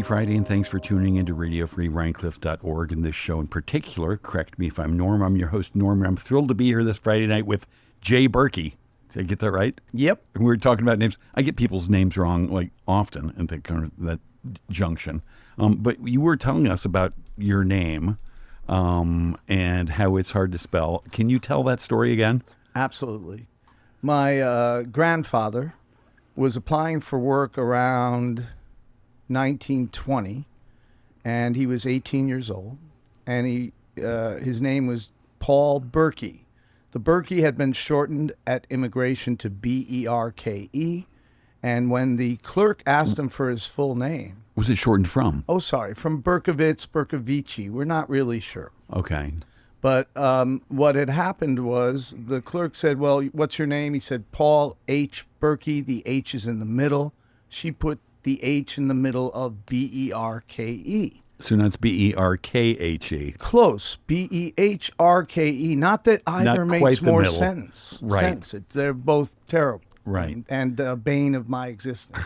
Happy Friday, and thanks for tuning into Radio Free Rhinecliff.org and this show in particular. Correct me if I'm Norm. I'm your host, Norm, and I'm thrilled to be here this Friday night with Jay Behrke. Did I get that right? Yep. We were talking about names. I get people's names wrong like often at that junction. But you were telling us about your name and how it's hard to spell. Can you tell that story again? Absolutely. My grandfather was applying for work around 1920, and he was 18 years old, and his name was Paul Behrke. The Behrke had been shortened at immigration to Behrke, and when the clerk asked him for his full name... Was it shortened from? Oh, sorry, from Berkovitz, Berkovici. We're not really sure. Okay. But what had happened was the clerk said, well, what's your name? He said, Paul H. Behrke. The H is in the middle. She put the H in the middle of Behrke. So now it's Behrkhe. Close. Behrke. Not that either makes more sense. Right. They're both terrible. Right. And bane of my existence.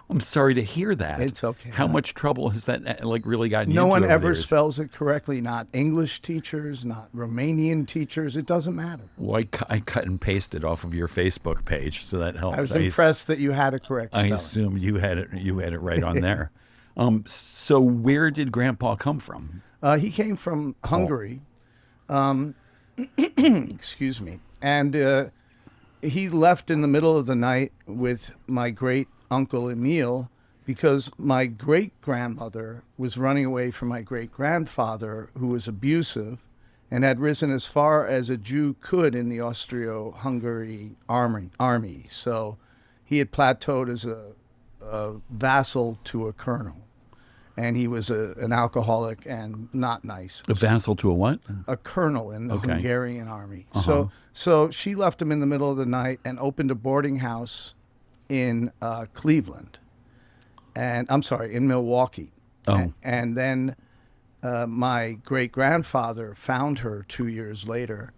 I'm sorry to hear that. It's okay. How much trouble has that really gotten you into? No one ever years? spells it correctly. Not English teachers, not Romanian teachers. It doesn't matter. Well, I cut and pasted off of your Facebook page, so that helped. I was impressed that you had a correct spelling. I assumed you had it right on there. So where did Grandpa come from? He came from Hungary. Excuse me. And he left in the middle of the night with my great Uncle Emil because my great-grandmother was running away from my great-grandfather, who was abusive and had risen as far as a Jew could in the Austro-Hungary army. So he had plateaued as a vassal to a colonel. And he was an alcoholic and not nice. A vassal to a what? A colonel in the Hungarian army. Uh-huh. So she left him in the middle of the night and opened a boarding house in Cleveland. And I'm sorry, in Milwaukee. Oh. And then my great-grandfather found her 2 years later,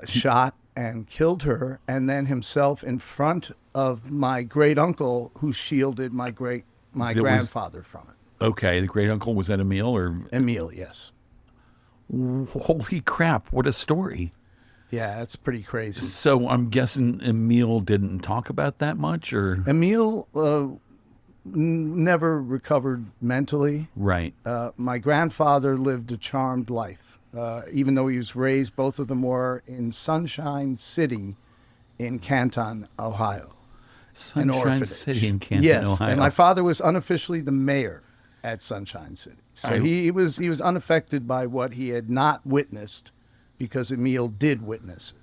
shot and killed her, and then himself in front of my great-uncle who shielded my grandfather from it. Okay, the great uncle, was that Emil or? Emil, yes. Holy crap, what a story. Yeah, that's pretty crazy. So I'm guessing Emil didn't talk about that much, or? Emil never recovered mentally. Right. My grandfather lived a charmed life, even though he was raised, both of them were in Sunshine City in Canton, Ohio. Sunshine City in Canton, yes, Ohio. And my father was unofficially the mayor at Sunshine City. So he was unaffected by what he had not witnessed because Emil did witness it.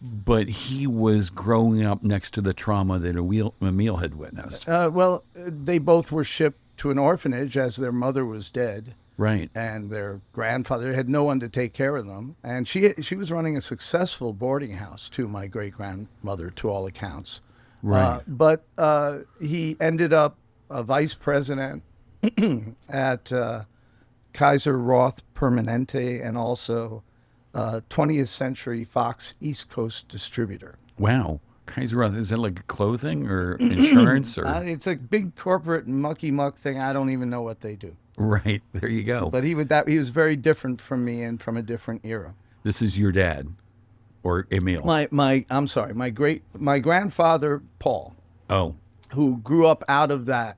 But he was growing up next to the trauma that Emil had witnessed. Well, they both were shipped to an orphanage as their mother was dead. Right. And their grandfather had no one to take care of them. And she was running a successful boarding house, too, my great-grandmother, to all accounts. Right. But he ended up a vice president at Kaiser Roth Permanente and also 20th Century Fox East Coast distributor. Wow. Kaiser Roth, is that like clothing or insurance? Or it's a big corporate mucky-muck thing. I don't even know what they do. Right. There you go. But he was very different from me and from a different era. This is your dad or Emil? I'm sorry, my grandfather, Paul. Oh. Who grew up out of that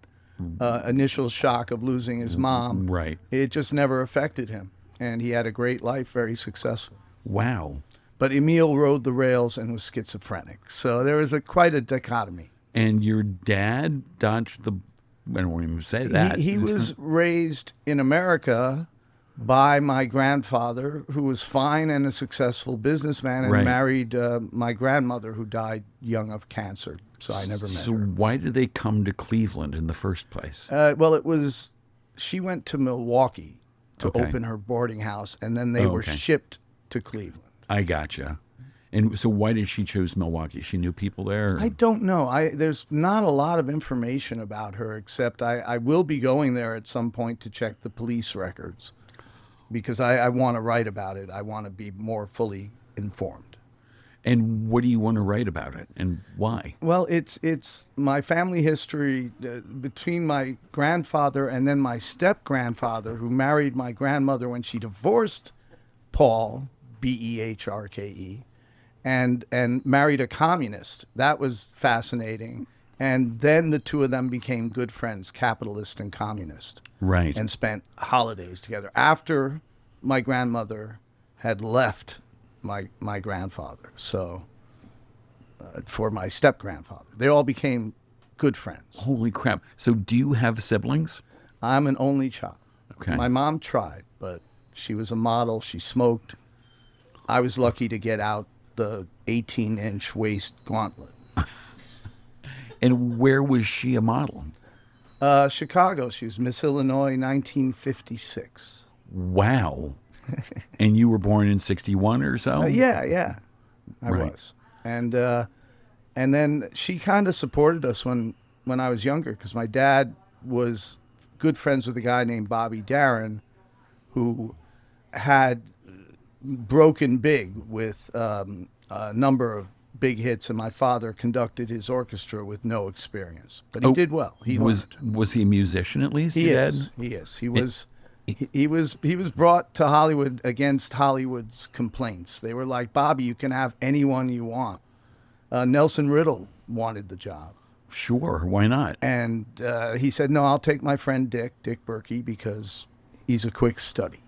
initial shock of losing his mom. Right. It just never affected him. And he had a great life, very successful. Wow. But Emil rode the rails and was schizophrenic. So there was quite a dichotomy. And your dad dodged the... I don't even say that. He was raised in America by my grandfather, who was fine and a successful businessman, and married my grandmother, who died young of cancer. So I never met her. So why did they come to Cleveland in the first place? Well, she went to Milwaukee to open her boarding house, and then they were shipped to Cleveland. I gotcha. And so why did she choose Milwaukee? She knew people there? I don't know. There's not a lot of information about her, except I will be going there at some point to check the police records because I want to write about it. I want to be more fully informed. And what do you want to write about it, and why? Well, it's my family history between my grandfather and then my step-grandfather, who married my grandmother when she divorced Paul, Behrke, and married a communist. That was fascinating. And then the two of them became good friends, capitalist and communist. Right. And spent holidays together after my grandmother had left my grandfather. So for my step-grandfather, they all became good friends. Holy crap. So do you have siblings? I'm an only child. Okay. My mom tried, but she was a model. She smoked. I was lucky to get out the 18-inch waist gauntlet. And where was she a model? Chicago. She was Miss Illinois, 1956. Wow. And you were born in 61 or so? Yeah, I Right. was. And then she kind of supported us when I was younger, because my dad was good friends with a guy named Bobby Darin, who had broken big with a number of big hits, and my father conducted his orchestra with no experience. But he did well. He learned. Was he a musician at least? He your is. dad? He is. He was brought to Hollywood against Hollywood's complaints. They were like, Bobby, you can have anyone you want. Nelson Riddle wanted the job. Sure, why not? And he said, no, I'll take my friend Dick Behrke, because he's a quick study.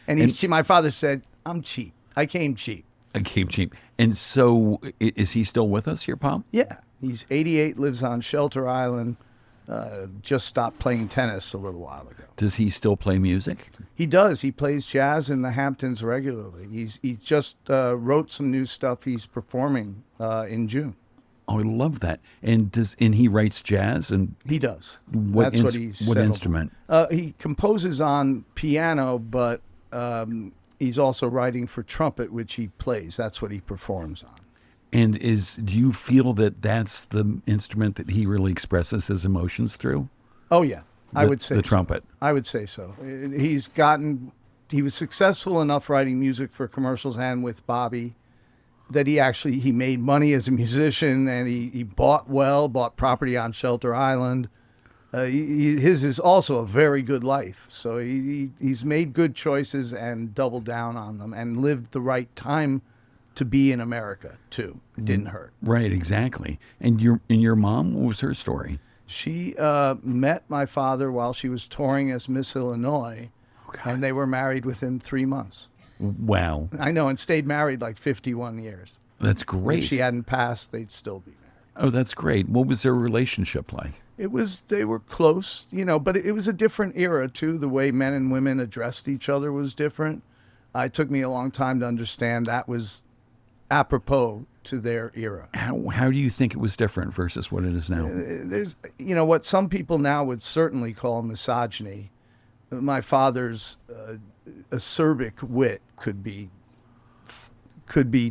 And my father said, I'm cheap. I came cheap. I came cheap. And so is he still with us, your pop? Yeah. He's 88, lives on Shelter Island, just stopped playing tennis a little while ago. Does he still play music? He does. He plays jazz in the Hamptons regularly. He just wrote some new stuff he's performing in June. Oh, I love that. And he writes jazz, and He does. what That's what he's what settled on. instrument? He composes on piano, but he's also writing for trumpet, which he plays. That's what he performs on. And do you feel that that's the instrument that he really expresses his emotions through? Oh yeah, I would say the so. trumpet. I would say so. He was successful enough writing music for commercials and with Bobby that he made money as a musician, and he bought property on Shelter Island. His is also a very good life. So he's made good choices and doubled down on them and lived the right time to be in America too. It didn't hurt. Right, exactly. And your mom, what was her story? She met my father while she was touring as Miss Illinois, and they were married within 3 months. Wow. I know, and stayed married like 51 years. That's great. If she hadn't passed, they'd still be married. Oh, that's great. What was their relationship like? They were close, but it was a different era too. The way men and women addressed each other was different. It took me a long time to understand that was apropos to their era. How do you think it was different versus what it is now? There's, what some people now would certainly call misogyny. My father's acerbic wit could be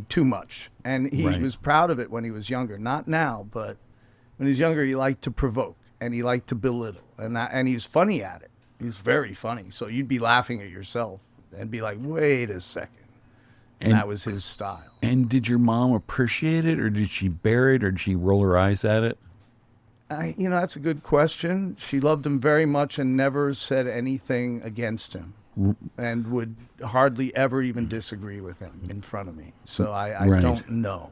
too much, and he Right. was proud of it when he was younger. Not now, but when he was younger, he liked to provoke and he liked to belittle, and he's funny at it. He's very funny. So you'd be laughing at yourself and be like, "Wait a second." And that was his style. And did your mom appreciate it, or did she bear it, or did she roll her eyes at it? That's a good question. She loved him very much and never said anything against him, and would hardly ever even disagree with him in front of me. So I Right. don't know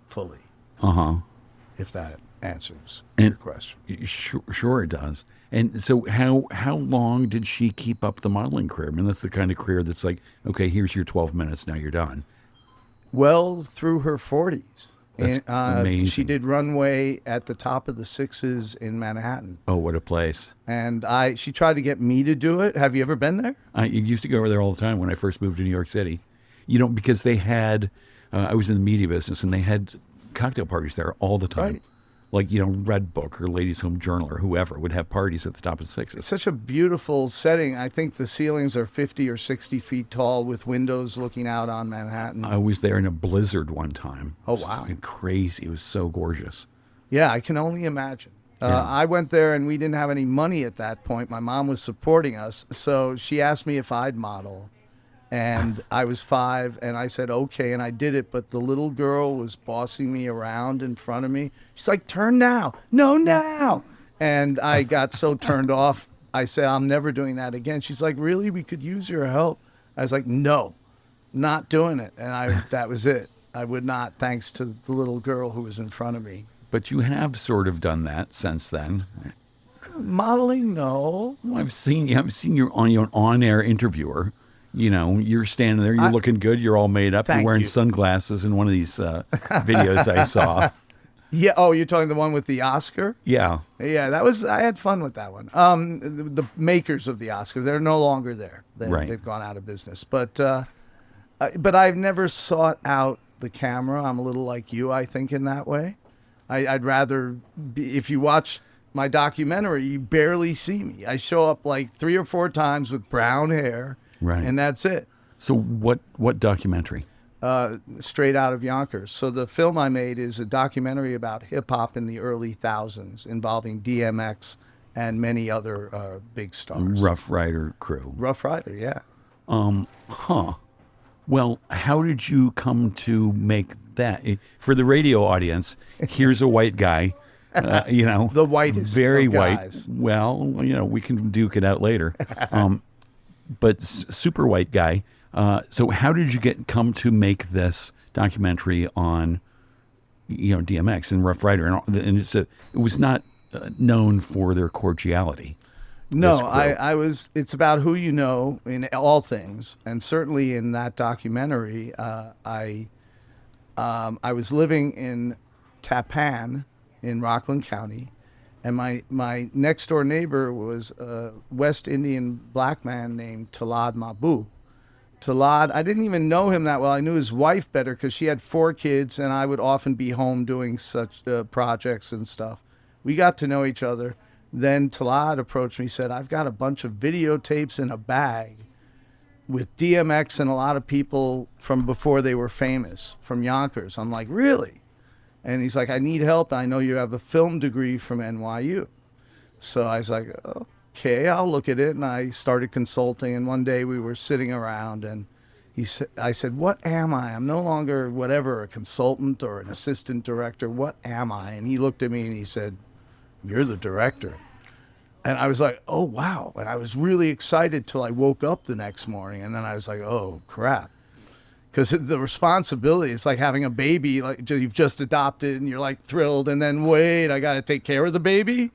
fully if that answers your question. Sure it does. And so how long did she keep up the modeling career? I mean, that's the kind of career that's like, okay, here's your 12 minutes, now you're done. Well, through her 40s. That's amazing. She did runway at the top of the Sixes in Manhattan. Oh, what a place. And she tried to get me to do it. Have you ever been there? I used to go over there all the time when I first moved to New York City. Because they had, I was in the media business, and they had cocktail parties there all the time. Right. Like, Red Book or Ladies Home Journal or whoever would have parties at the top of Sixes. It's such a beautiful setting. I think the ceilings are 50 or 60 feet tall with windows looking out on Manhattan. I was there in a blizzard one time. Oh, It was wow. fucking crazy. It was so gorgeous. Yeah, I can only imagine. Yeah. I went there and we didn't have any money at that point. My mom was supporting us. So she asked me if I'd model. And I was 5, and I said, okay, and I did it. But the little girl was bossing me around in front of me. She's like, turn now. No, now. And I got so turned off. I said, I'm never doing that again. She's like, really? We could use your help. I was like, no, not doing it. And that was it. I would not, thanks to the little girl who was in front of me. But you have sort of done that since then. Modeling, no. Well, I've seen you on your on-air interviewer. You know, you're standing there, you're looking good, you're all made up, you're wearing sunglasses in one of these videos I saw. Yeah. Oh, you're talking the one with the Oscar? Yeah. Yeah, I had fun with that one. The makers of the Oscar, they're no longer there. They've gone out of business. But I've never sought out the camera. I'm a little like you, I think, in that way. I'd rather if you watch my documentary, you barely see me. I show up like 3 or 4 times with brown hair. Right. And that's it. So what documentary? Straight out of Yonkers. So the film I made is a documentary about hip-hop in the early thousands involving DMX and many other big stars. Rough Rider crew. Rough Rider, yeah. Well, how did you come to make that? For the radio audience, here's a white guy, the whitest very of white. guys. Well, we can duke it out later. But super white guy. So how did you come to make this documentary on, DMX and Rough Rider, and it was not known for their cordiality. No, it's about who you know in all things, and certainly in that documentary, I was living in Tappan in Rockland County. And my next door neighbor was a West Indian black man named Talad Mabu. Talad, I didn't even know him that well. I knew his wife better because she had 4 kids, and I would often be home doing such projects and stuff. We got to know each other. Then Talad approached me, said, I've got a bunch of videotapes in a bag with DMX and a lot of people from before they were famous, from Yonkers. I'm like, really? And he's like, I need help. I know you have a film degree from NYU. So I was like, okay, I'll look at it. And I started consulting. And one day we were sitting around and I said, what am I? I'm no longer whatever, a consultant or an assistant director. What am I? And he looked at me and he said, you're the director. And I was like, oh, wow. And I was really excited till I woke up the next morning. And then I was like, oh, crap. Because the responsibility, it's like having a baby, like you've just adopted and you're like thrilled. And then, wait, I got to take care of the baby?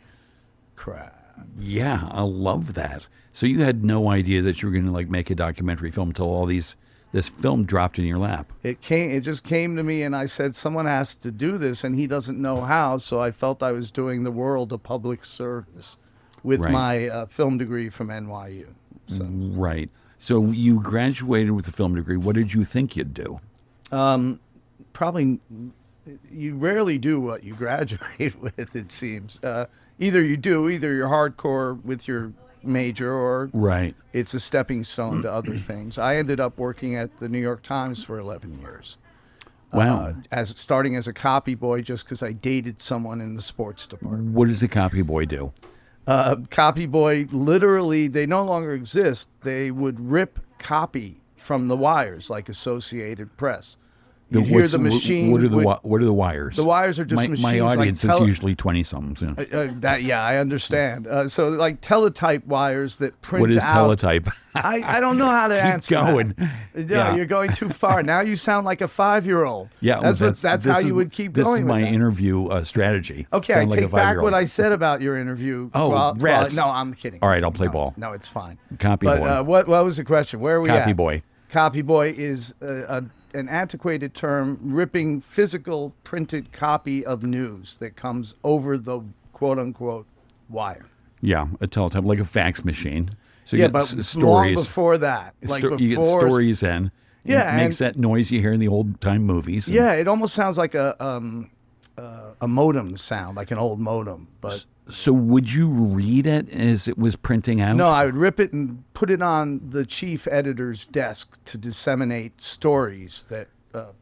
Crap. Yeah, I love that. So you had no idea that you were going to make a documentary film until this film dropped in your lap. It just came to me and I said, someone has to do this and he doesn't know how. So I felt I was doing the world a public service with my film degree from NYU. So. Right. So you graduated with a film degree. What did you think you'd do? Probably, you rarely do what you graduate with, it seems. Either you're hardcore with your major or it's a stepping stone to other things. I ended up working at the New York Times for 11 years. Wow. Starting as a copy boy just because I dated someone in the sports department. What does a copy boy do? Copy boy, literally, they no longer exist. They would rip copy from the wires, like Associated Press. You'd hear the machine. What are the wires? The wires are just machines. My audience is usually 20-somethings. I understand. So like teletype wires that print out. What is teletype? I don't know how to answer going. That. No, you're going too far. Now you sound like a 5-year-old. Yeah, that's how you would keep going. This is my that. interview strategy. Okay, I take back what I said about your interview. Rats. No, I'm kidding. All right, I'll play ball. No, it's fine. Copy boy. What was the question? Where are we at? Copy boy. Copy boy is an antiquated term, ripping physical printed copy of news that comes over the quote-unquote wire. Yeah, a teletype, like a fax machine. So you get but stories. Long before that. You get stories in. Yeah. It makes that noise you hear in the old-time movies. Yeah, it almost sounds like a modem sound, like an old modem. But So would you read it as it was printing out? No, I would rip it and put it on the chief editor's desk to disseminate stories that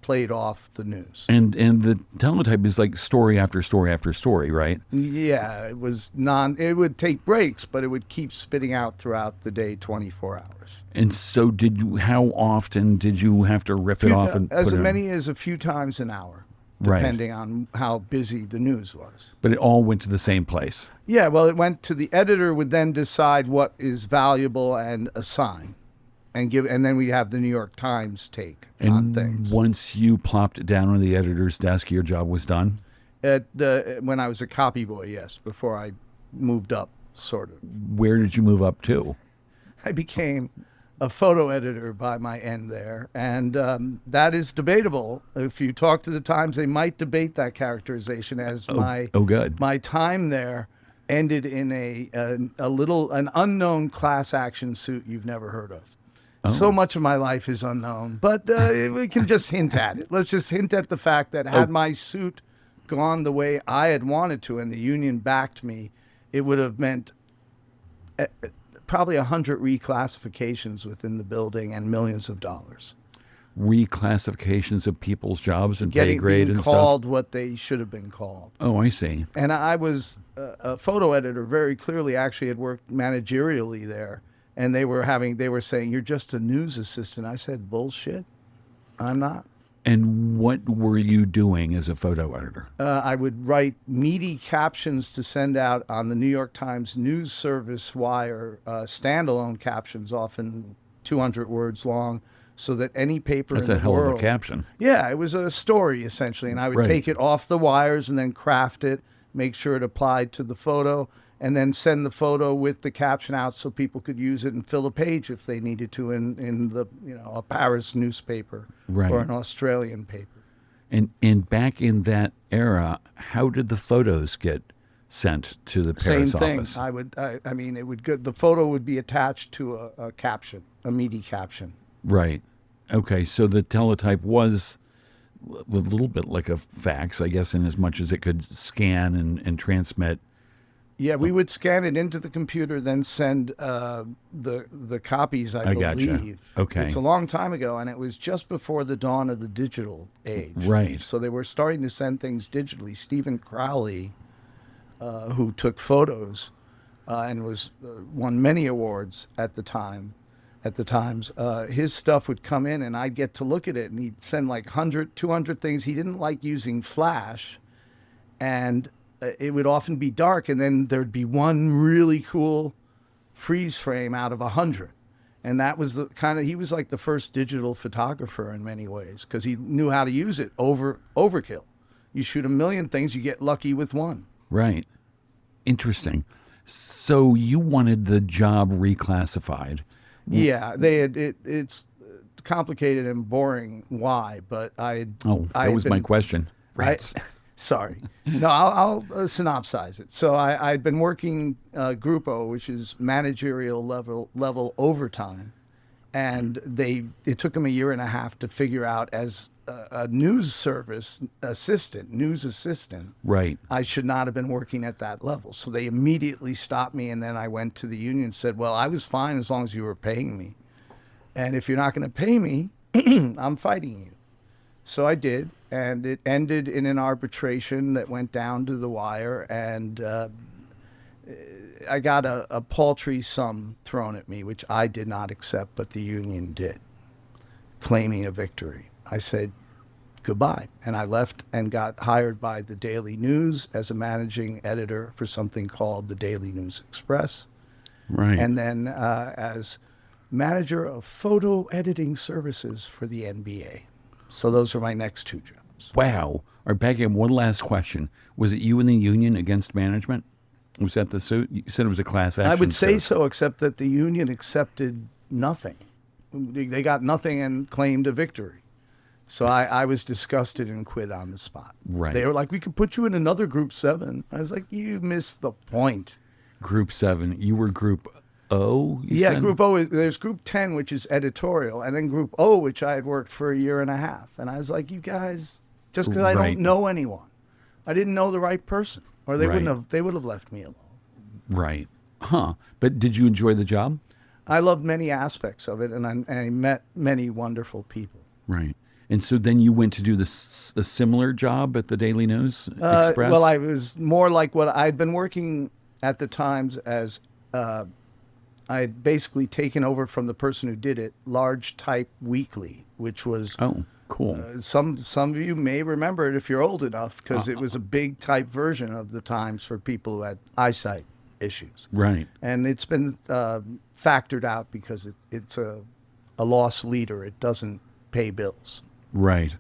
played off the news. And the teletype is like story after story after story, right? Yeah, it was it would take breaks, but it would keep spitting out throughout the day, 24 hours. And so how often did you have to rip it off? And as put it many as a few times an hour, Right. depending on how busy the news was. But it all went to the same place. Yeah, well, it went to the editor would then decide what is valuable and assign. And then we have the New York Times take on And things. once you plopped it down on the editor's desk, your job was done? When I was a copy boy, yes, before I moved up, sort of. Where did you move up to? I became a photo editor by my end there, and that is debatable. If you talk to the Times, they might debate that characterization as good. my time there ended in an unknown class action suit you've never heard of. So much of my life is unknown, but we can just hint at it. Let's just hint at the fact that had my suit gone the way I had wanted to and the union backed me, it would have meant probably 100 reclassifications within the building and millions of dollars. Reclassifications of people's jobs and pay Being grade and called stuff? what they should have been called. Oh, I see. And I was a photo editor, very clearly actually had worked managerially there. And they were saying, you're just a news assistant. I said, bullshit. I'm not. And what were you doing as a photo editor? I would write meaty captions to send out on the New York Times news service wire, standalone captions, often 200 words long, so that any paper That's in a the hell world. of a caption. Yeah, it was a story, essentially. And I would Right. take it off the wires and then craft it, make sure it applied to the photo, and then send the photo with the caption out so people could use it and fill a page if they needed to in the a Paris newspaper Right. or an Australian paper. And back in that era, how did the photos get sent to the Paris Same thing. office? I mean, it would go, the photo would be attached to a caption, a meaty caption. Right. Okay, so the teletype was a little bit like a fax, I guess, in as much as it could scan and transmit. Yeah, we would scan it into the computer, then send the copies, I gotcha. believe. Okay. It's a long time ago, and it was just before the dawn of the digital age. Right. So they were starting to send things digitally. Stephen Crowley, who took photos and won many awards at the Times, his stuff would come in, and I'd get to look at it, and he'd send like 100, 200 things. He didn't like using flash, and it would often be dark, and then there'd be one really cool freeze frame out of 100. And that was he was like the first digital photographer in many ways, because he knew how to use it overkill. You shoot a million things, you get lucky with one. Right. Interesting. So you wanted the job reclassified. Yeah, it's complicated and boring why, but that was my question. Rats. Sorry. No, I'll synopsize it. So I'd been working Grupo, which is managerial level overtime, and it took them a year and a half to figure out as a news service news assistant. Right. I should not have been working at that level. So they immediately stopped me, and then I went to the union and said, well, I was fine as long as you were paying me. And if you're not going to pay me, I'm fighting you. So I did, and it ended in an arbitration that went down to the wire, and I got a paltry sum thrown at me, which I did not accept, but the union did, claiming a victory. I said goodbye, and I left and got hired by the Daily News as a managing editor for something called the Daily News Express, Right. and then as manager of photo editing services for the NBA. So those are my next two jobs. Wow. All right, back in one last question. Was it you and the union against management? Was that the suit? You said it was a class action I would say suit. so, except that the union accepted nothing. They got nothing and claimed a victory. So I was disgusted and quit on the spot. Right. They were like, we could put you in another Group 7. I was like, you missed the point. Group 7. You were Group O? you Yeah, said? Group O, there's Group 10, which is editorial, and then Group O, which I had worked for a year and a half. And I was like, you guys, just because I Right. don't know anyone, I didn't know the right person, or they Right. they would have left me alone. Right. Huh. But did you enjoy the job? I loved many aspects of it, and I met many wonderful people. Right. And so then you went to do a similar job at the Daily News Express? Well, I was more like what I'd been working at the Times as I had basically taken over from the person who did it, Large Type Weekly, which was Oh, cool. some of you may remember it if you're old enough, because it was a big type version of the Times for people who had eyesight issues. Right. And it's been factored out because it's a loss leader. It doesn't pay bills. Right.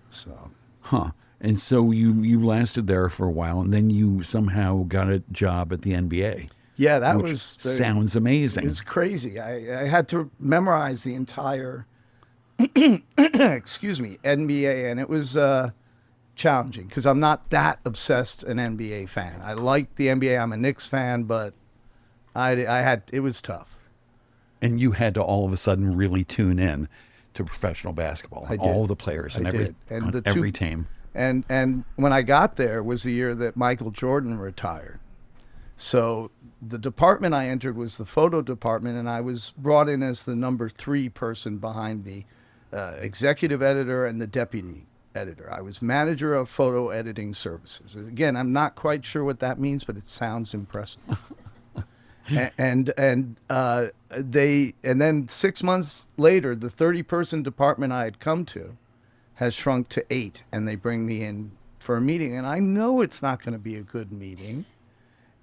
So, Huh. And so you lasted there for a while, and then you somehow got a job at the NBA. yeah, that which was sounds It amazing. was crazy. I had to memorize the entire, excuse me, NBA, and it was challenging because I'm not that obsessed an NBA fan. I like the NBA. I'm a Knicks fan, but it was tough. And you had to all of a sudden really tune in to professional basketball. I did. All the players and I every did. And on the every two- team. And when I got there was the year that Michael Jordan retired. So the department I entered was the photo department, and I was brought in as the number 3 person behind the executive editor and the deputy editor. I was manager of photo editing services. Again, I'm not quite sure what that means, but it sounds impressive. and then 6 months later, the 30-person department I had come to has shrunk to 8, and they bring me in for a meeting, and I know it's not going to be a good meeting.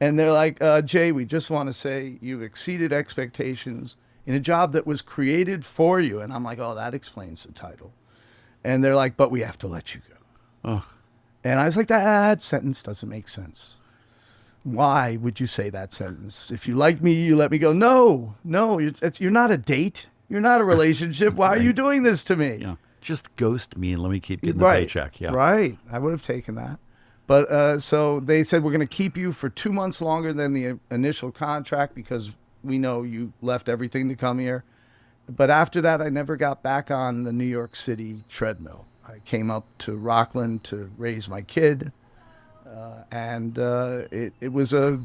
And they're like, Jay, we just want to say you've exceeded expectations in a job that was created for you. And I'm like, oh, that explains the title. And they're like, but we have to let you go. Ugh. And I was like, that sentence doesn't make sense. Why would you say that sentence? If you like me, you let me go. No, you're not a date. You're not a relationship. Why are you doing this to me? Yeah. Just ghost me and let me keep getting the Right. paycheck. Yeah. Right. I would have taken that. But so they said, we're going to keep you for 2 months longer than the initial contract because we know you left everything to come here. But after that, I never got back on the New York City treadmill. I came up to Rockland to raise my kid. And it was a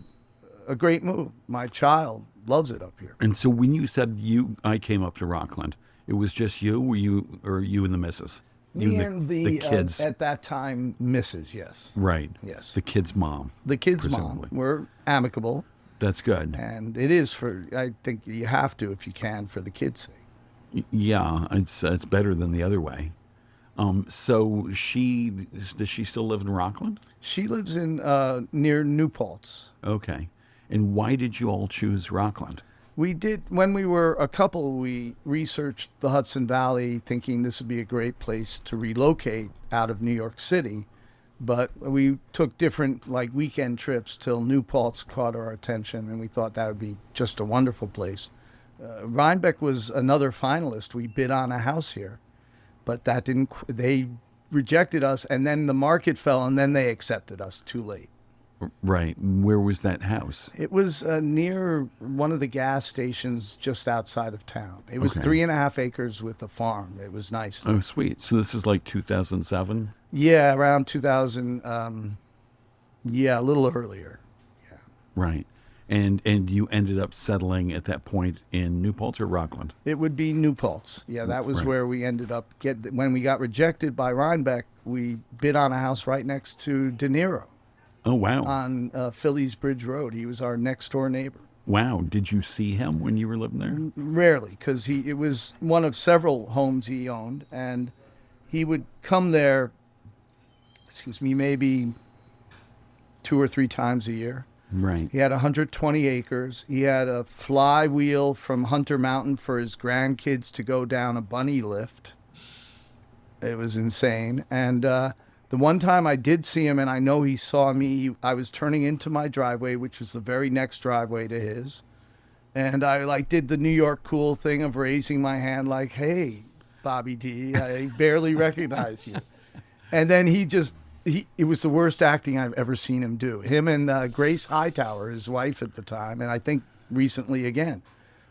great move. My child loves it up here. And so when you said I came up to Rockland, it was just you? Were you and the missus? You Me and the kids. at that time, Mrs. Yes. Right. Yes. The kid's mom. The kid's presumably. mom. We're amicable. That's good. And it is I think you have to, if you can, for the kids' sake. Yeah, it's better than the other way. So does she still live in Rockland? She lives in near New Paltz. Okay. And why did you all choose Rockland? We did, when we were a couple, we researched the Hudson Valley thinking this would be a great place to relocate out of New York City. But we took different weekend trips till New Paltz caught our attention, and we thought that would be just a wonderful place. Rhinebeck was another finalist. We bid on a house here, but that didn't, they rejected us, and then the market fell, and then they accepted us too late. Right. Where was that house? It was near one of the gas stations just outside of town. It was Okay. 3.5 acres with a farm. It was nice. Oh, sweet. So this is like 2007? Yeah, around 2000. Yeah, a little earlier. Yeah. Right. And you ended up settling at that point in New Paltz or Rockland? It would be New Paltz. Yeah, that was Right. where we ended up. When we got rejected by Rhinebeck, we bid on a house right next to De Niro Oh, wow. on Phillies Bridge Road. He was our next door neighbor. Wow. Did you see him when you were living there? Rarely, because it was one of several homes he owned, and he would come there, maybe 2 or 3 times a year. Right. He had 120 acres. He had a flywheel from Hunter Mountain for his grandkids to go down a bunny lift. It was insane. And the one time I did see him, and I know he saw me, I was turning into my driveway, which was the very next driveway to his. And I did the New York cool thing of raising my hand like, hey, Bobby D, I barely recognize you. And then it was the worst acting I've ever seen him do. Him and Grace Hightower, his wife at the time, and I think recently again.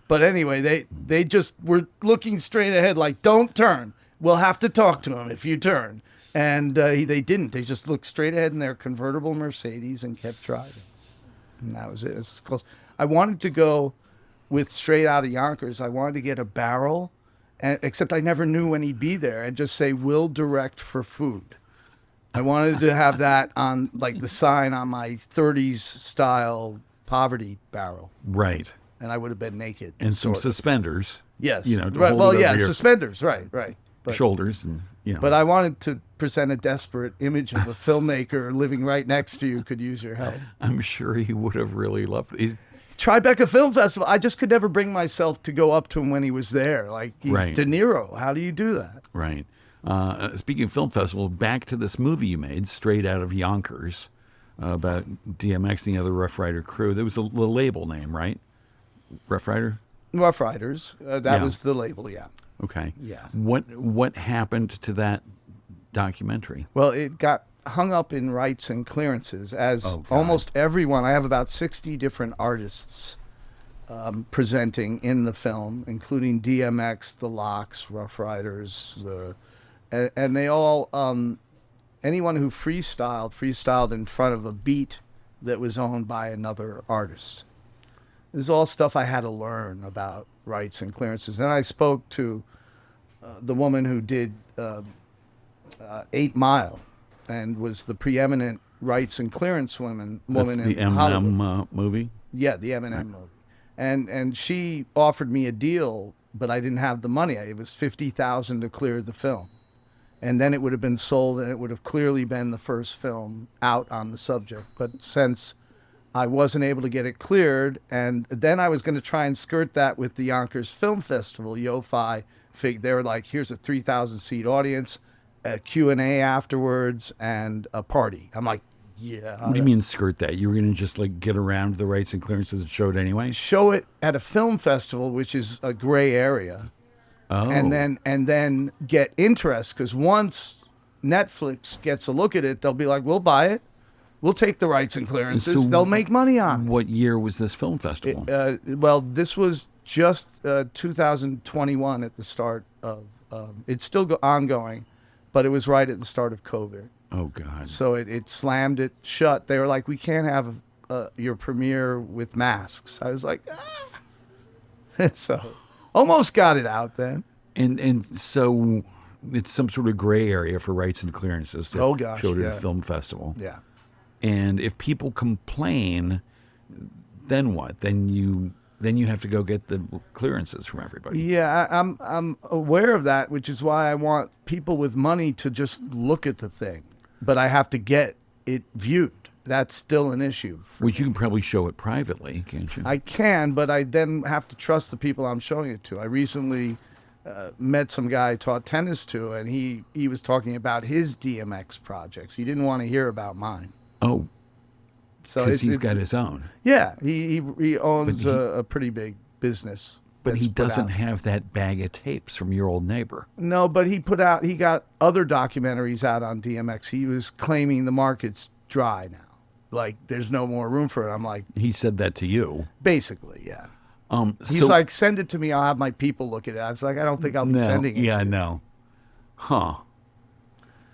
But anyway, they just were looking straight ahead like, don't turn. We'll have to talk to him if you turn. And they didn't. They just looked straight ahead in their convertible Mercedes and kept driving. And that was it. I wanted to go with straight out of Yonkers. I wanted to get a barrel and, except I never knew when he'd be there, and just say, "Will direct for food." I wanted to have that on like the sign on my 30s style poverty barrel, Right. and I would have been naked. And some sort of. suspenders. Yes. You know, to right. hold Well, it yeah, over your suspenders. Right. But, shoulders and, you know. but I wanted to present a desperate image of a filmmaker living right next to you could use your help. I'm sure he would have really loved it. Tribeca Film Festival. I just could never bring myself to go up to him when he was there. Like, he's Right. De Niro. How do you do that? Right. Speaking of film festival, back to this movie you made, straight out of Yonkers, about DMX and the other Rough Rider crew. There was the label name, right? Rough Rider? Rough Riders. That Yeah. was the label, yeah. Okay. Yeah. What happened to that documentary? Well, it got hung up in rights and clearances, as Oh, God. almost everyone. I have about 60 different artists presenting in the film, including DMX, the Locks, Rough Riders, and they all, anyone who freestyled in front of a beat that was owned by another artist. This is all stuff I had to learn about rights and clearances. Then I spoke to the woman who did 8 Mile and was the preeminent rights and clearance woman That's in the Hollywood. Eminem movie? Yeah, the Eminem movie. And she offered me a deal, but I didn't have the money. It was $50,000 to clear the film. And then it would have been sold, and it would have clearly been the first film out on the subject. But since I wasn't able to get it cleared, and then I was going to try and skirt that with the Yonkers Film Festival, Yo-Fi. They were like, here's a 3,000-seat audience, a Q&A afterwards, and a party. I'm like, yeah. What do you mean skirt that? You were going to just like get around the rights and clearances and show it anyway? Show it at a film festival, which is a gray area. Oh. And then get interest, because once Netflix gets a look at it, they'll be like, we'll buy it. We'll take the rights and clearances. So they'll make money on it. What year was this film festival? Well, this was just 2021 at the start of, it's still ongoing, but it was right at the start of COVID. Oh, God. So it slammed it shut. They were like, we can't have your premiere with masks. I was like, ah. So almost got it out then. And so it's some sort of gray area for rights and clearances to Oh, gosh, show it at yeah. a film festival. Yeah. And if people complain, then what? Then you have to go get the clearances from everybody. Yeah, I'm aware of that, which is why I want people with money to just look at the thing. But I have to get it viewed. That's still an issue. Which you can probably show it privately, can't you? I can, but I then have to trust the people I'm showing it to. I recently met some guy I taught tennis to, and he was talking about his DMX projects. He didn't want to hear about mine. Oh, So because he's got his own. Yeah, he owns a pretty big business. But that's he put doesn't out. have that bag of tapes from your old neighbor. No, but he got other documentaries out on DMX. He was claiming the market's dry now. Like, there's no more room for it. I'm like, He said that to you. basically, yeah. He's So- like, send it to me. I'll have my people look at it. I was like, I don't think I'll be sending it. Yeah, to you. no. Huh.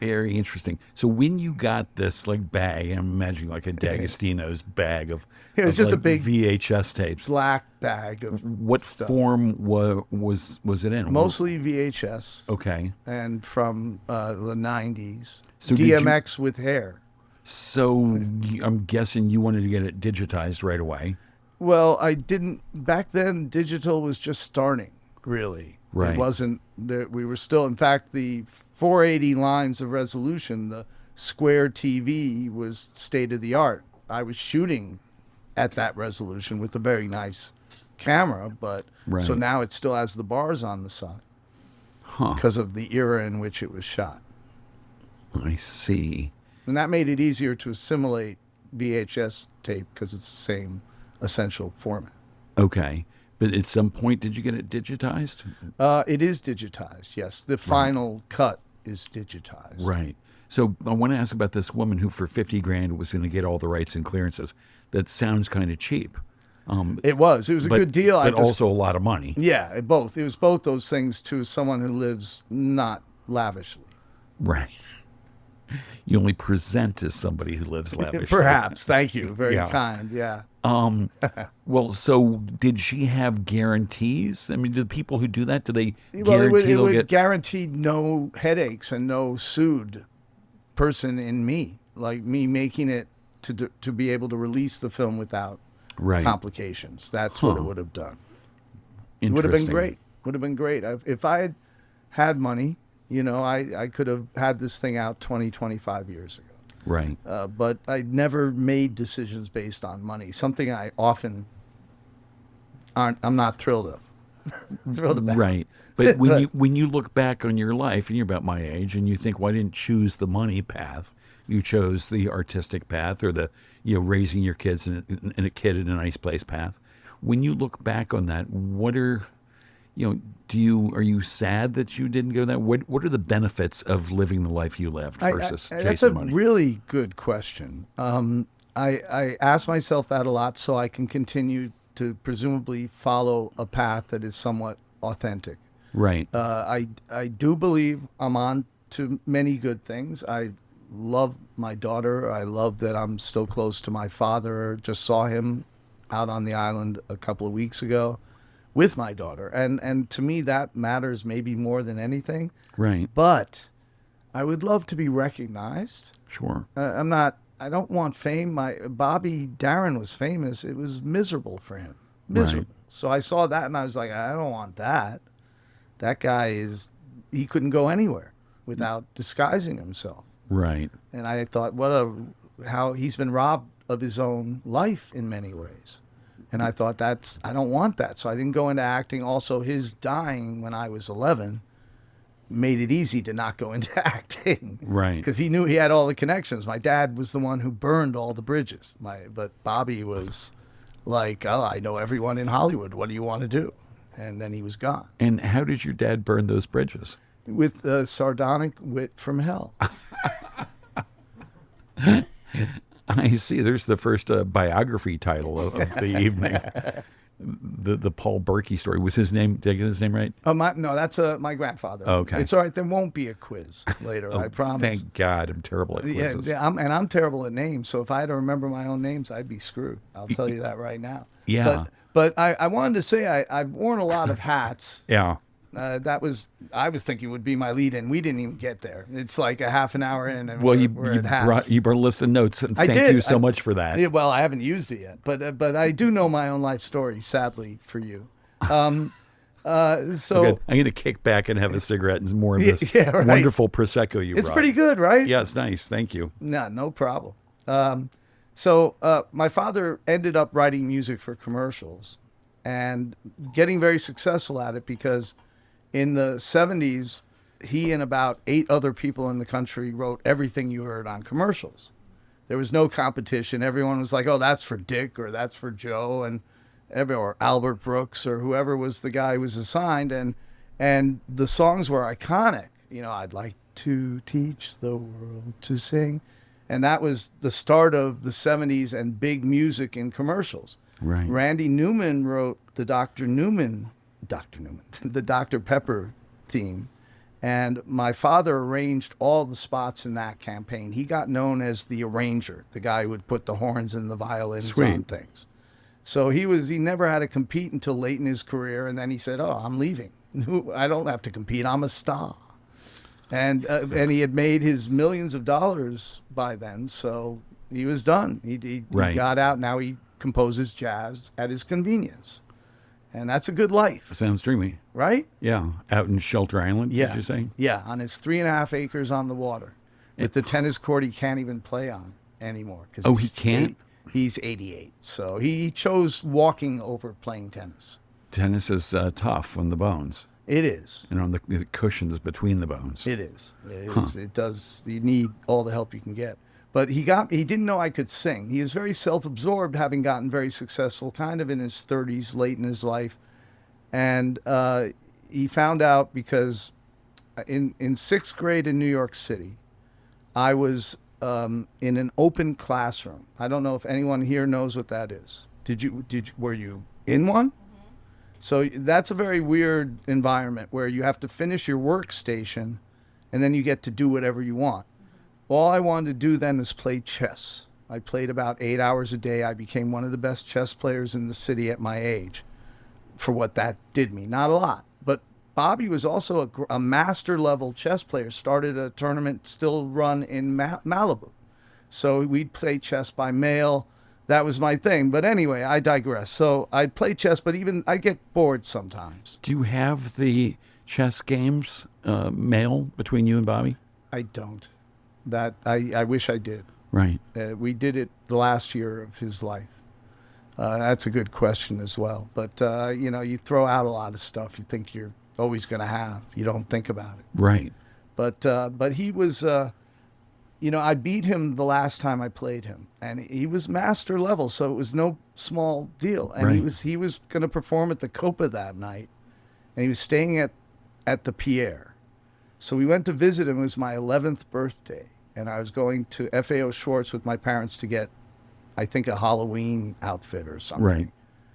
Very interesting. So when you got this like bag, I'm imagining like a D'Agostino's bag of, It was of, just a like, big VHS tapes. Black bag of What stuff. form was it in? Mostly VHS Okay. and from the 90s. So did you- DMX with hair. So I'm guessing you wanted to get it digitized right away. Well, I didn't. Back then, digital was just starting, really. Right. It wasn't, we were still, in fact, the 480 lines of resolution, the square TV was state of the art. I was shooting at that resolution with a very nice camera, but Right. so now it still has the bars on the side Huh. because of the era in which it was shot. I see. And that made it easier to assimilate VHS tape because it's the same essential format. Okay. But at some point, did you get it digitized? It is digitized, yes. The final cut is digitized. Right. So I want to ask about this woman who, for 50 grand, was going to get all the rights and clearances. That sounds kind of cheap. It was a good deal. But also a lot of money. Yeah, both. It was both those things to someone who lives not lavishly. Right. You only present as somebody who lives lavishly. Perhaps. Thank you. Very Yeah. kind. Yeah. Well, so did she have guarantees? I mean, do the people who do that, do they Well, guarantee it they'll would get? guarantee no headaches and no sued person in me, like me making it to be able to release the film without Right. complications. That's what it Huh. would have done. It would have been great. Would have been great. If I had money, I could have had this thing out 20, 25 years ago. Right. But I never made decisions based on money. Something I often I'm not thrilled of. Thrilled about. Right. But when But- you look back on your life, and you're about my age, and you think, well, I didn't choose the money path. You chose the artistic path, or the raising your kids and a kid in a nice place path. When you look back on that, what are are you sad that you didn't go that? What are the benefits of living the life you lived versus that's chasing a money? really good question. I ask myself that a lot so I can continue to presumably follow a path that is somewhat authentic. Right. I do believe I'm on to many good things. I love my daughter. I love that I'm still close to my father. Just saw him out on the island a couple of weeks ago with my daughter. And to me, that matters maybe more than anything. Right. But I would love to be recognized. Sure. I don't want fame. My Bobby Darin was famous. It was miserable for him. Miserable. Right. So I saw that and I was like, I don't want that. That guy he couldn't go anywhere without disguising himself. Right. And I thought, how he's been robbed of his own life in many ways. And I thought I don't want that. So I didn't go into acting. Also, his dying when I was 11 made it easy to not go into acting. Right. Because he knew he had all the connections. My dad was the one who burned all the bridges. But Bobby was like, oh, I know everyone in Hollywood. What do you want to do? And then he was gone. And how did your dad burn those bridges? With sardonic wit from hell. I see. There's the first biography title of the evening. The Paul Behrke story. Was his name? Did I get his name right? No, that's my grandfather. Okay. It's all right. There won't be a quiz later. I promise. Thank God. I'm terrible at quizzes. Yeah, I'm terrible at names. So if I had to remember my own names, I'd be screwed. I'll tell you that right now. Yeah. But I wanted to say I've worn a lot of hats. Yeah. I was thinking would be my lead in. We didn't even get there. It's like a half an hour in, and Well, we're at hats. you brought a list of notes, and I thank did. you so much for that. Yeah, well, I haven't used it yet, but I do know my own life story. Sadly for you. So Good. I'm going to kick back and have a cigarette and more of this Yeah, right. wonderful prosecco you it's brought. pretty good, right? Yeah, it's nice. Thank you. No problem. So my father ended up writing music for commercials and getting very successful at it because in the 70s, he and about 8 other people in the country wrote everything you heard on commercials. There was no competition. Everyone was like, oh, that's for Dick or that's for Joe or Albert Brooks or whoever was the guy who was assigned. And the songs were iconic. I'd like to teach the world to sing. And that was the start of the 70s and big music in commercials. Right. Randy Newman wrote the the Dr. Pepper theme. And my father arranged all the spots in that campaign. He got known as the arranger, the guy who would put the horns and the violins Sweet. on things. So he never had to compete until late in his career. And then he said, oh, I'm leaving. I don't have to compete. I'm a star. And he had made his millions of dollars by then. So he was done. He Right. got out. Now he composes jazz at his convenience. And that's a good life, Sounds dreamy. right? Yeah. Out in Shelter Island, Yeah. did you say? Yeah, on his 3.5 acres on the water. With the tennis court he can't even play on anymore. Oh, he can't? He's 88. So he chose walking over playing tennis. Tennis is tough on the bones It is. and on the cushions between the bones. It is. It is. It does. You need all the help you can get. But he didn't know I could sing. He was very self-absorbed, having gotten very successful kind of in his 30s, late in his life. And he found out because in 6th grade in New York City, I was in an open classroom. I don't know if anyone here knows what that is. Were you in one? So that's a very weird environment where you have to finish your workstation and then you get to do whatever you want. All I wanted to do then is play chess. I played about 8 hours a day. I became one of the best chess players in the city at my age for what that did me. Not a lot, but Bobby was also a master level chess player, started a tournament still run in Malibu. So we'd play chess by mail. That was my thing. But anyway, I digress. So I'd play chess, but even I get bored sometimes. Do you have the chess games mail between you and Bobby? I don't. That I wish I did. Right. We did it the last year of his life. That's a good question as well. But, you throw out a lot of stuff you think you're always going to have. You don't think about it. Right. But he was, I beat him the last time I played him. And he was master level, so it was no small deal. And Right. he was going to perform at the Copa that night. And he was staying at the Pierre. So we went to visit him. It was my 11th birthday. And I was going to FAO Schwartz with my parents to get, I think, a Halloween outfit or something. Right.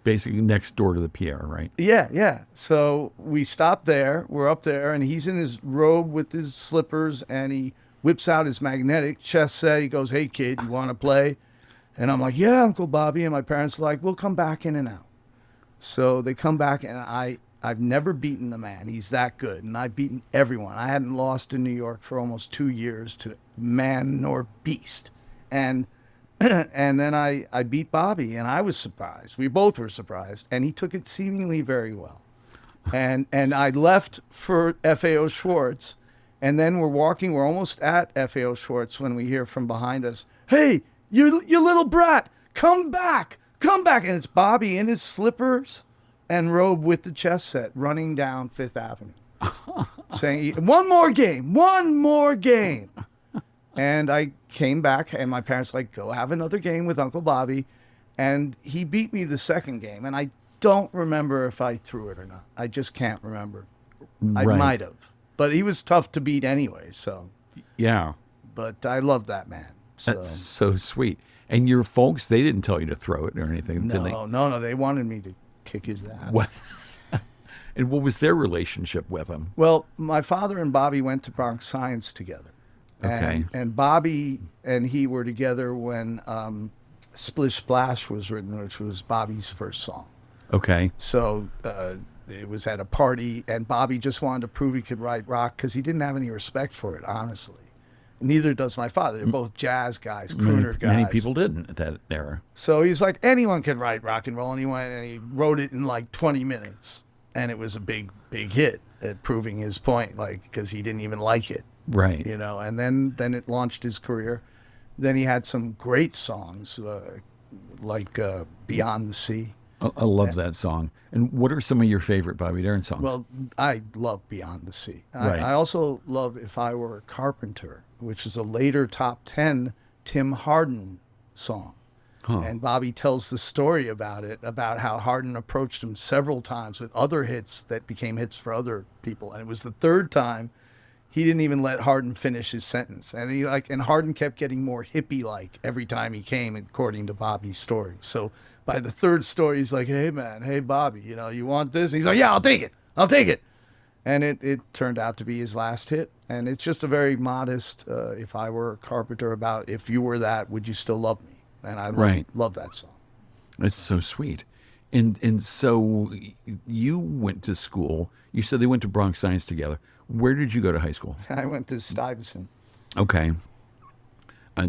Basically next door to the Pierre, right? Yeah. So we stopped there. We're up there, and he's in his robe with his slippers, and he whips out his magnetic chess set. He goes, "Hey, kid, you want to play?" And I'm like, "Yeah, Uncle Bobby." And my parents are like, "We'll come back in and out." So they come back, and I've never beaten the man. He's that good. And I've beaten everyone. I hadn't lost in New York for almost 2 years to man nor beast. And then I beat Bobby, and I was surprised. We both were surprised. And he took it seemingly very well. And I left for FAO Schwartz. And then we're almost at FAO Schwartz when we hear from behind us, "Hey, you little brat, come back. And it's Bobby in his slippers and robe with the chess set running down Fifth Avenue saying, one more game. And I came back, and my parents like, "Go have another game with Uncle Bobby." And he beat me the second game, and I don't remember if I threw it or not. I just can't remember. I Right. might have. But he was tough to beat anyway, so. Yeah. But I love that man. So. That's so sweet. And your folks, they didn't tell you to throw it or anything, did they? No. They wanted me to kick his ass. What? And what was their relationship with him? Well, my father and Bobby went to Bronx Science together. Okay. And Bobby and he were together when Splish Splash was written, which was Bobby's first song. Okay. So it was at a party, and Bobby just wanted to prove he could write rock because he didn't have any respect for it, honestly. Neither does my father. They're both jazz guys, crooner guys. Many people didn't at that era. So he's like, anyone can write rock and roll. And he went and he wrote it in like 20 minutes. And it was a big hit at proving his point, like, because he didn't even like it. Right. And then it launched his career. Then he had some great songs, like Beyond the Sea. I love that song. And what are some of your favorite Bobby Darin songs? Well, I love Beyond the Sea. Right. I also love If I Were a Carpenter, which is a later top 10 Tim Hardin song. Huh. And Bobby tells the story about it, about how Hardin approached him several times with other hits that became hits for other people. And it was the third time he didn't even let Hardin finish his sentence. And Hardin kept getting more hippie-like every time he came, according to Bobby's story. So by the third story, he's like, "Hey, man, hey, Bobby, you want this?" And he's like, "Yeah, I'll take it. And it turned out to be his last hit. And it's just a very modest, If I Were a Carpenter, about if you were that, would you still love me? And I love that song. It's so sweet. And so you went to school. You said they went to Bronx Science together. Where did you go to high school? I went to Stuyvesant. Okay.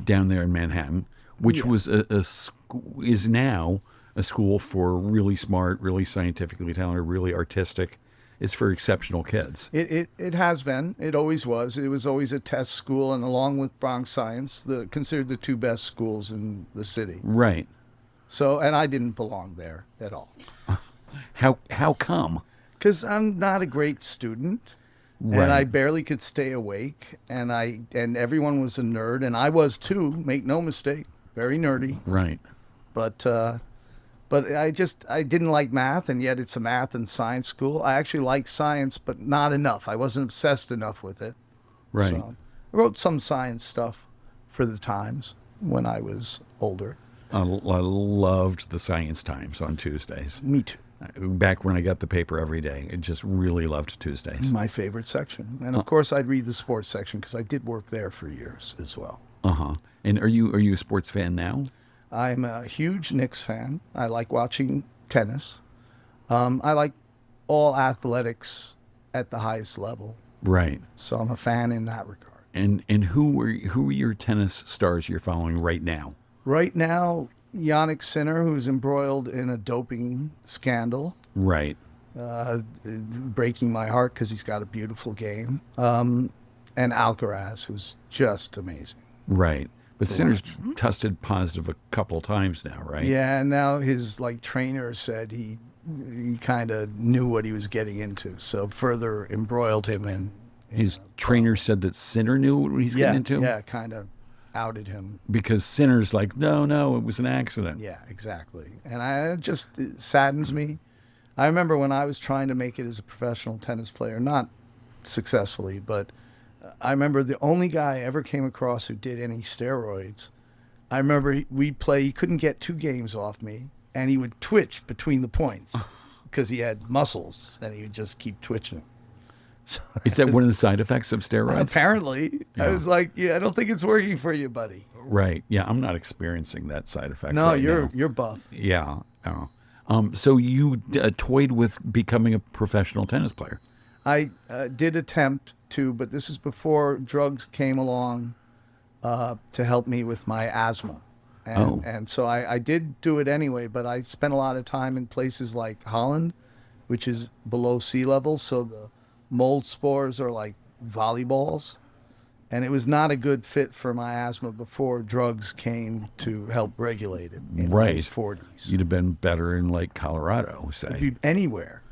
Down there in Manhattan, which was is now a school for really smart, really scientifically talented, really artistic. It's for exceptional kids. It has been. It always was. It was always a test school, and along with Bronx Science, considered the two best schools in the city. Right. So, and I didn't belong there at all. How come? Because I'm not a great student, Right. and I barely could stay awake, and everyone was a nerd, and I was too. Make no mistake, very nerdy. Right. But I didn't like math, and yet it's a math and science school. I actually like science, but not enough. I wasn't obsessed enough with it. Right. So I wrote some science stuff for the Times when I was older. I loved the Science Times on Tuesdays. Me too. Back when I got the paper every day, I just really loved Tuesdays. My favorite section. And of course, I'd read the sports section because I did work there for years as well. And are you a sports fan now? I'm a huge Knicks fan. I like watching tennis. I like all athletics at the highest level. Right. So I'm a fan in that regard. And who are your tennis stars you're following right now? Right now, Yannick Sinner, who's embroiled in a doping scandal, Right. breaking my heart because he's got a beautiful game, and Alcaraz, who's just amazing. Right. But Sinner's tested positive a couple times now, right? Yeah, and now his trainer said he kind of knew what he was getting into, so further embroiled him in. His trainer said that Sinner knew what he's getting into? Yeah, kind of outed him. Because Sinner's like, no, it was an accident. Yeah, exactly. And it saddens me. I remember when I was trying to make it as a professional tennis player, not successfully, but I remember the only guy I ever came across who did any steroids. I remember we'd play, he couldn't get 2 games off me, and he would twitch between the points because he had muscles, and he would just keep twitching. So Is that one of the side effects of steroids? Apparently. Yeah. I was like, yeah, I don't think it's working for you, buddy. Right. Yeah, I'm not experiencing that side effect. No, right now. you're buff. Yeah. Oh. So you toyed with becoming a professional tennis player. I did attempt to, but this is before drugs came along to help me with my asthma. And so I did do it anyway, but I spent a lot of time in places like Holland, which is below sea level, so the mold spores are like volleyballs. And it was not a good fit for my asthma before drugs came to help regulate it in the 40s. You'd have been better in Colorado, say. Anywhere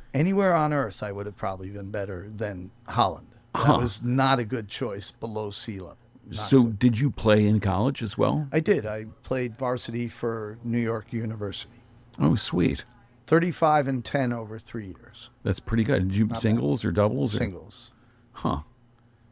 on earth, I would have probably been better than Holland. That was not a good choice below sea level. So did you play in college as well? I did. I played varsity for New York University. Oh, sweet. 35-10 over 3 years. That's pretty good. Did you singles or doubles? Singles. Huh.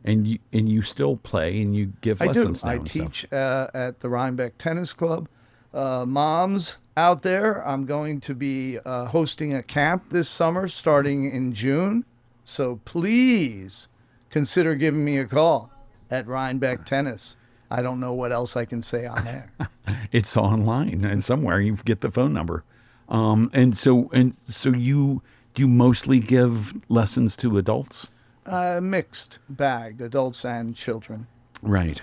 And you still play and you give lessons now I and teach stuff. at the Rhinebeck Tennis Club. Moms out there, I'm going to be hosting a camp this summer starting in June. So please consider giving me a call at Rhinebeck Tennis. I don't know what else I can say on there. It's online and somewhere you get the phone number. And so you mostly give lessons to adults? Mixed bag, adults and children. Right.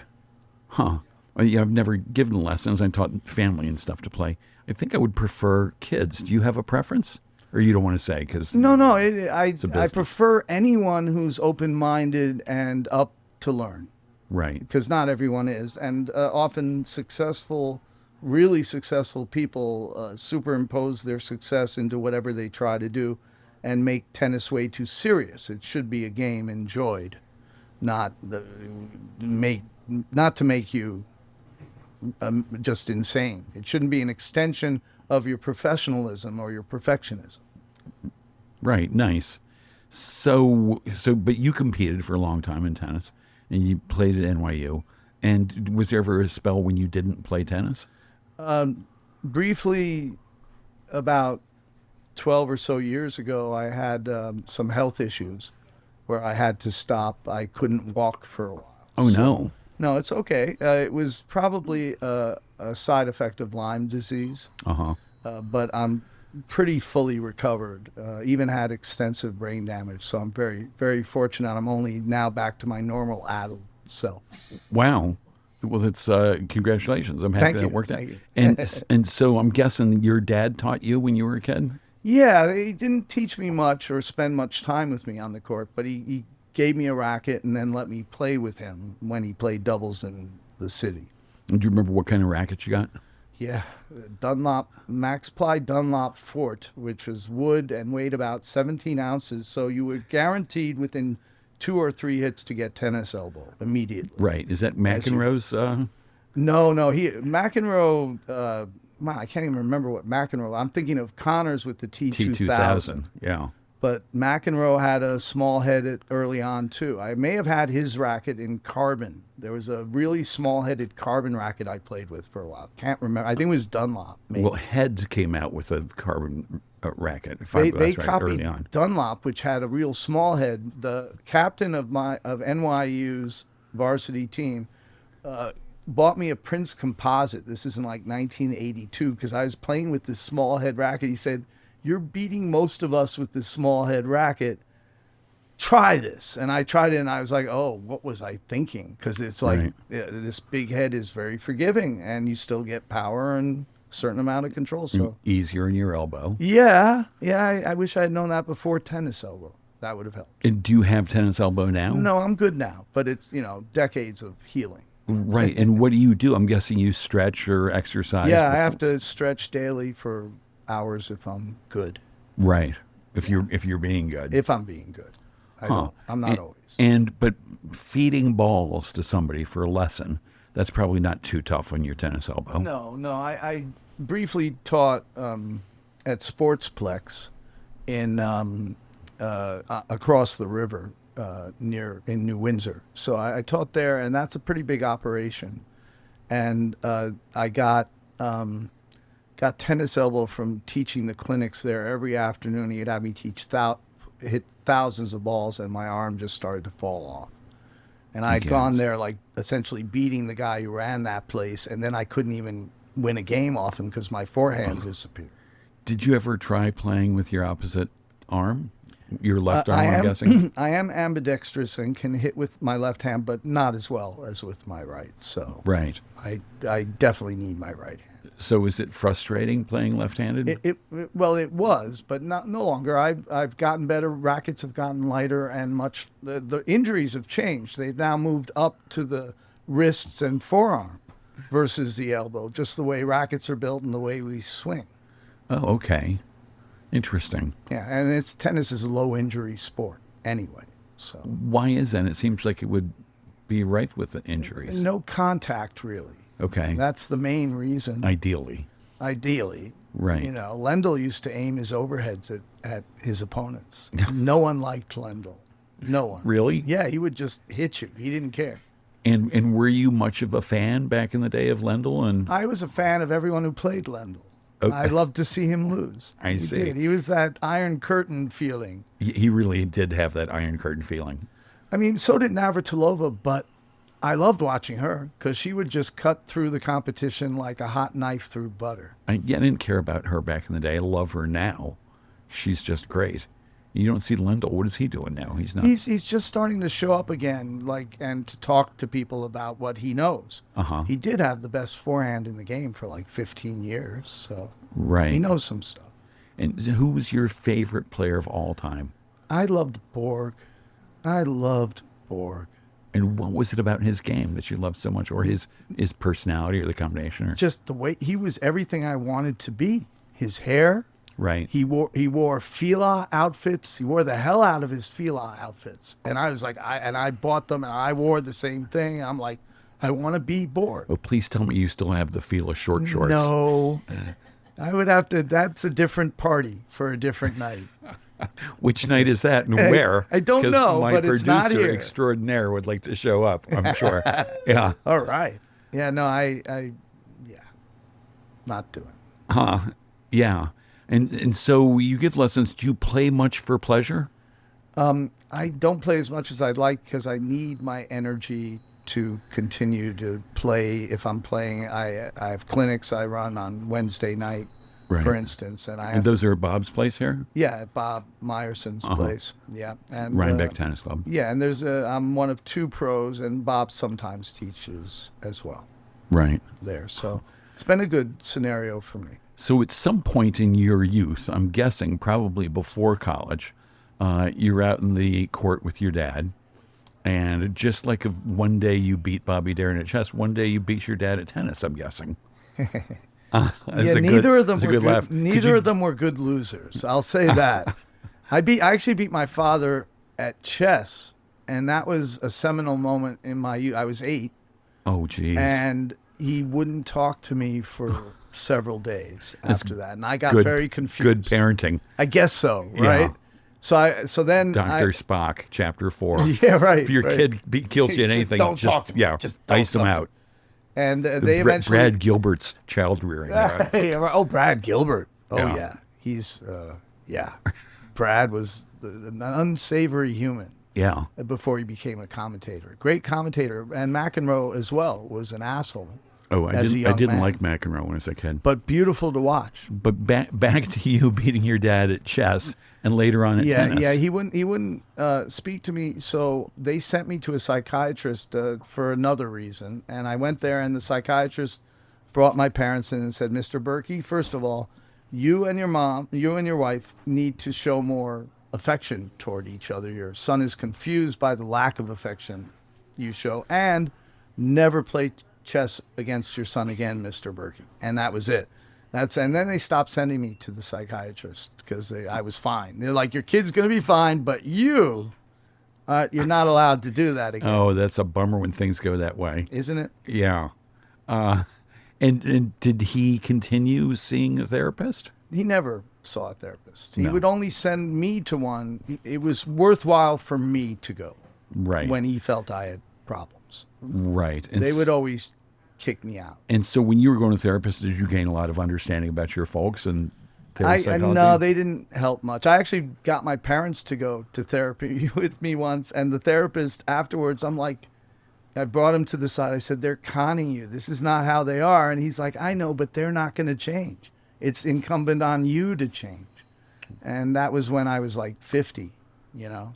Huh. Yeah, I've never given lessons. I taught family and stuff to play. I think I would prefer kids. Do you have a preference? Or you don't want to say? No. I prefer anyone who's open-minded and up to learn. Right. Because not everyone is. And often really successful people superimpose their success into whatever they try to do and make tennis way too serious. It should be a game enjoyed, not to make you just insane. It shouldn't be an extension of your professionalism or your perfectionism. Right. Nice. So, but you competed for a long time in tennis, and you played at NYU. And was there ever a spell when you didn't play tennis? Briefly, about 12 or so years ago, I had some health issues where I had to stop. I couldn't walk for a while. Oh, no. No, it's okay. It was probably a side effect of Lyme disease. But I'm pretty fully recovered, even had extensive brain damage. So I'm very, very fortunate. I'm only now back to my normal adult self. Wow. Well, that's congratulations. I'm happy that worked out. And so I'm guessing your dad taught you when you were a kid? Yeah, he didn't teach me much or spend much time with me on the court, but he gave me a racket and then let me play with him when he played doubles in the city. And do you remember what kind of racket you got? Yeah, Max Ply Dunlop Fort, which was wood and weighed about 17 ounces. So you were guaranteed within 2 or 3 hits to get tennis elbow immediately. Right. Is that McEnroe's? No. McEnroe. I can't even remember what McEnroe. I'm thinking of Connors with the T2000. Yeah. But McEnroe had a small head early on too. I may have had his racket in carbon. There was a really small-headed carbon racket I played with for a while. Can't remember. I think it was Dunlop. Maybe. Well, Head came out with a carbon racket. They copied early on. Dunlop, which had a real small head. The captain of NYU's varsity team bought me a Prince composite. This is in like 1982 because I was playing with this small head racket. He said, "You're beating most of us with this small head racket. Try this." And I tried it, and I was like, "Oh, what was I thinking?" Because it's like Right. this big head is very forgiving, and you still get power and a certain amount of control. So Easier in your elbow. yeah, I wish I had known that before tennis elbow. That would have helped. And do you have tennis elbow now? No, I'm good now, but it's decades of healing. Right. And what do you do? I'm guessing you stretch or exercise. Yeah, I before- have to stretch daily for hours if I'm good. Right. If you're being good. If I'm being good. I'm not always. But feeding balls to somebody for a lesson, that's probably not too tough on your tennis elbow. No. I briefly taught at Sportsplex in across the river in New Windsor. So I taught there, and that's a pretty big operation. And I got tennis elbow from teaching the clinics there every afternoon. He'd have me hit thousands of balls, and my arm just started to fall off. And I'd gone there like essentially beating the guy who ran that place, and then I couldn't even win a game off him because my forehand disappeared. Did you ever try playing with your opposite arm? Your left arm, I I'm am, guessing? I am ambidextrous and can hit with my left hand, but not as well as with my right. So Right. I definitely need my right hand. So is it frustrating playing left-handed? It was, but no longer. I've gotten better. Rackets have gotten lighter, and the injuries have changed. They've now moved up to the wrists and forearm versus the elbow. Just the way rackets are built and the way we swing. Oh, okay. Interesting. Yeah, and tennis is a low injury sport anyway. So Why is that? It seems like it would be rife with injuries. no contact really. Okay. That's the main reason. Ideally. Ideally, Right. Lendl used to aim his overheads at his opponents. No one liked Lendl. No one. Really? Yeah, he would just hit you. He didn't care. And were you much of a fan back in the day of Lendl? And I was a fan of everyone who played Lendl. Okay. I loved to see him lose. I He see. did. He was that Iron Curtain feeling. he really did have that Iron Curtain feeling. I mean, so did Navratilova, but I loved watching her because she would just cut through the competition like a hot knife through butter. I didn't care about her back in the day. I love her now. She's just great. You don't see Lendl. What is he doing now? He's not. He's just starting to show up again, and to talk to people about what he knows. Uh-huh. He did have the best forehand in the game for like 15 years, so Right. he knows some stuff. And who was your favorite player of all time? I loved Borg. And what was it about his game that you loved so much, or his personality, or the combination? Or Just the way he was everything I wanted to be. His hair. right. He wore Fila outfits. He wore the hell out of his Fila outfits, and I was like, I bought them, and I wore the same thing. I'm like, I want to be Borg. Oh, please tell me you still have the Fila short shorts. No, I would have to. That's a different party for a different night. Which night is that and where? I don't 'Cause know, my but it's not producer here. extraordinaire would like to show up, I'm sure. Yeah. All right. Yeah. No. Yeah. Not doing. Yeah. And so you give lessons. Do you play much for pleasure? I don't play as much as I'd like because I need my energy to continue to play. If I'm playing, I have clinics I run on Wednesday night, Right. for instance, and I And have those are Bob's place here? at Bob Meyerson's place. Yeah, and Rhinebeck Tennis Club. Yeah, and I'm one of two pros, and Bob sometimes teaches as well Right. there. So it's been a good scenario for me. So at some point in your youth, I'm guessing probably before college, you're out in the court with your dad. And just like if one day you beat Bobby Darin at chess, one day you beat your dad at tennis, I'm guessing. Neither of them that's a were good good. laugh. Neither of them were good losers. I'll say that. I actually beat my father at chess, and that was a seminal moment in my youth. I was 8, Oh, geez. and he wouldn't talk to me for several days after that, and I got good, very confused. Good parenting. I guess so, Yeah. right? So then Dr. Spock, Chapter 4. Yeah, right. If your right. kid kills you in Just anything, don't talk to me. yeah, Just don't ice them talk to out. And they eventually. Brad Gilbert's child rearing. Oh, Brad Gilbert. Oh, Yeah. yeah. He's, yeah. Brad was an unsavory human. Yeah. before he became a commentator. Great commentator. And McEnroe as well was an asshole. Oh, I as a didn't. young I didn't man. like McEnroe when I was a kid. But beautiful to watch. But back to you beating your dad at chess and later on at tennis. Yeah, he wouldn't speak to me. So they sent me to a psychiatrist for another reason, and I went there, and the psychiatrist brought my parents in and said, "Mr. Behrke, first of all, you and your wife need to show more affection toward each other. Your son is confused by the lack of affection you show, and never play chess against your son again, Mr. Behrke." And that was it. And then they stopped sending me to the psychiatrist because I was fine. They're like, your kid's going to be fine, but you're not allowed to do that again. Oh, that's a bummer when things go that way. Isn't it? Yeah. And did he continue seeing a therapist? He never saw a therapist. He No. would only send me to one. It was worthwhile for me to go Right. when he felt I had problems. Right. And They would always kick me out. And so when you were going to therapist, did you gain a lot of understanding about your folks and their psychology? No, they didn't help much. I actually got my parents to go to therapy with me once, and the therapist afterwards, I brought him to the side. I said, "They're conning you. This is not how they are." And he's like, "I know, but they're not going to change. It's incumbent on you to change." And that was when I was like 50,